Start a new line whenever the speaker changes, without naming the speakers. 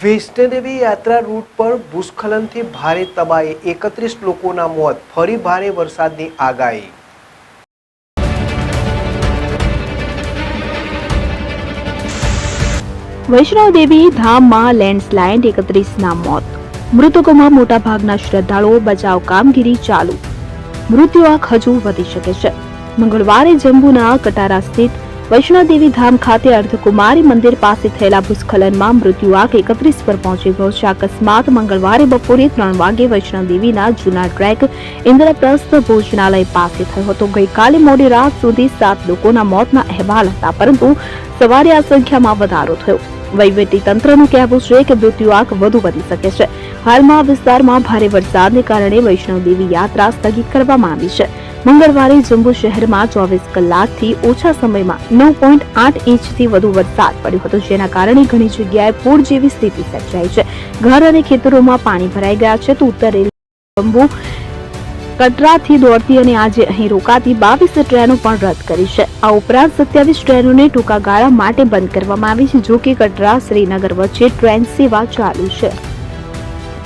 વૈષ્ણોદેવી યાત્રા રૂટ પર ભૂસ્ખલનથી ભારે તબાહી, 31 લોકોના મોત, ફરી ભારે વરસાદની આગાહી।
વૈષ્ણોદેવી ધામમાં લેન્ડસ્લાઇડ, 31ના મોત, મૃતકોમાં મોટાભાગના શ્રદ્ધાળુઓ, બચાવ કામગીરી ચાલુ, મૃત્યુઆંક હજુ વધી શકે છે। મંગળવારે જમ્મુના કટારા સ્થિત વૈષ્ણોદેવી ધામ ખાતે અર્ધકુમારી મંદિર પાસે થયેલા ભૂસ્ખલનમાં મૃત્યુઆંક 31 પર પહોંચી ગયો છે। અકસ્માત મંગળવારે બપોરે 3 વાગે વૈષ્ણોદેવીના જૂના ટ્રેક ઇન્દ્રપ્રસ્થ ભોજનાલય પાસે થયો હતો। ગઈકાલે મોડી રાત સુધી 7 લોકોના મોતના અહેવાલ હતા, પરંતુ સવારે આ સંખ્યામાં વધારો થયો। વહીવટી તંત્રનું કહેવું છે કે મૃત્યુઆંક વધુ વધી શકે છે। હાલમાં વિસ્તારમાં ભારે વરસાદને કારણે વૈષ્ણોદેવી યાત્રા સ્થગિત કરવામાં આવી છે। મંગળવારે જમ્મુ શહેરમાં 24 કલાકથી ઓછા સમયમાં 9.8 ઇંચથી વધુ વરસાદ પડ્યો હતો, જેના કારણે ઘણી જગ્યાએ પૂર જેવી સ્થિતિ સર્જાઈ છે। ઘર અને ખેતરોમાં પાણી ભરાઈ ગયા છે। તો ઉત્તર રેલવે જમ્મુ કટરાથી દોડતી અને આજે અહીં રોકાતી 22 ટ્રેનો પણ રદ કરી છે। આ ઉપરાંત 27 ટ્રેનોને ટૂંકા ગાળા માટે બંધ કરવામાં આવી છે, જો કે કટરા શ્રીનગર વચ્ચે ટ્રેન સેવા ચાલુ છે।